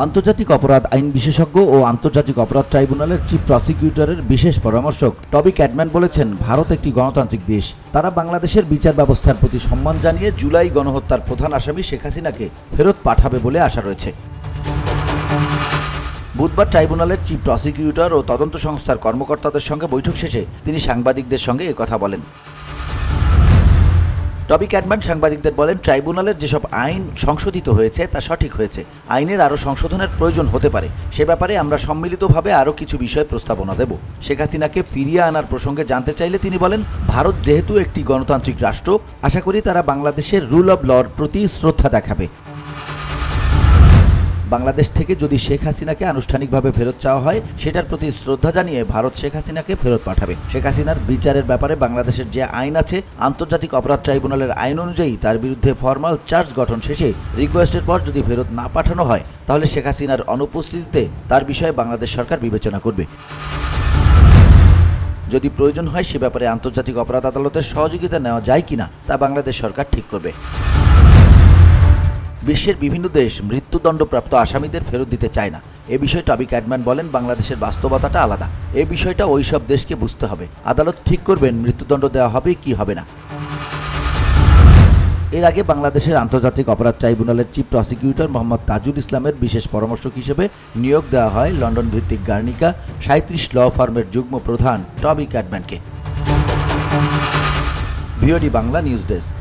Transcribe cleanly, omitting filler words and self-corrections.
আন্তর্জাতিক অপরাধ আইন বিশেষজ্ঞ ও আন্তর্জাতিক অপরাধ ট্রাইব্যুনালের চিফ প্রসিকিউটরের বিশেষ পরামর্শক টবি ক্যাডম্যান বলেছেন, ভারত একটি গণতান্ত্রিক দেশ। তারা বাংলাদেশের বিচার ব্যবস্থার প্রতি সম্মান জানিয়ে জুলাই গণহত্যার প্রধান আসামি শেখ হাসিনাকে ফেরত পাঠাবে বলে আশা রয়েছে। বুধবার ট্রাইব্যুনালের চিফ প্রসিকিউটর ও তদন্ত সংস্থার কর্মকর্তাদের সঙ্গে বৈঠক শেষে তিনি সাংবাদিকদের সঙ্গে একথা বলেন। টবি ক্যাডম্যান সাংবাদিকদের বলেন, ট্রাইব্যুনালের যেসব আইন সংশোধিত হয়েছে তা সঠিক হয়েছে। আইনের আরও সংশোধনের প্রয়োজন হতে পারে। সে ব্যাপারে আমরা সম্মিলিতভাবে আরও কিছু বিষয় প্রস্তাবনা দেব। শেখ হাসিনাকে ফিরিয়ে আনার প্রসঙ্গে জানতে চাইলে তিনি বলেন, ভারত যেহেতু একটি গণতান্ত্রিক রাষ্ট্র, আশা করি তারা বাংলাদেশের রুল অব লর প্রতি শ্রদ্ধা দেখাবে। বাংলাদেশ থেকে যদি শেখ হাসিনাকে আনুষ্ঠানিকভাবে ফেরত চাওয়া হয়, সেটার প্রতি শ্রদ্ধা জানিয়ে ভারত শেখ হাসিনাকে ফেরত পাঠাবে। শেখ হাসিনার বিচারের ব্যাপারে বাংলাদেশের যে আইন আছে, আন্তর্জাতিক অপরাধ ট্রাইব্যুনালের আইন অনুযায়ী তার বিরুদ্ধে ফরমাল চার্জ গঠন শেষে রিকোয়েস্টের পর যদি ফেরত না পাঠানো হয়, তাহলে শেখ হাসিনার অনুপস্থিতিতে তার বিষয়ে বাংলাদেশ সরকার বিবেচনা করবে। যদি প্রয়োজন হয় সে ব্যাপারে আন্তর্জাতিক অপরাধ আদালতের সহযোগিতা নেওয়া যায় কিনা তা বাংলাদেশ সরকার ঠিক করবে। বিশ্বের বিভিন্ন দেশ মৃত্যুদণ্ডপ্রাপ্ত আসামিদের ফেরত দিতে চায় না। এ বিষয়ে টবি ক্যাডম্যান বলেন, বাংলাদেশের বাস্তবতাটা আলাদা। এই বিষয়টা ওই সব দেশকে বুঝতে হবে। আদালত ঠিক করবেন মৃত্যুদণ্ড দেওয়া হবে কি হবে না। এর আগে বাংলাদেশের আন্তর্জাতিক অপরাধ ট্রাইব্যুনালের চিফ প্রসিকিউটর মোহাম্মদ তাজুল ইসলামের বিশেষ পরামর্শক হিসেবে নিয়োগ দেওয়া হয় লন্ডন ভিত্তিক গার্নিকা 37 ল ফার্মের যুগ্ম প্রধান টবি ক্যাডম্যানকে। VOD Bangla news desk.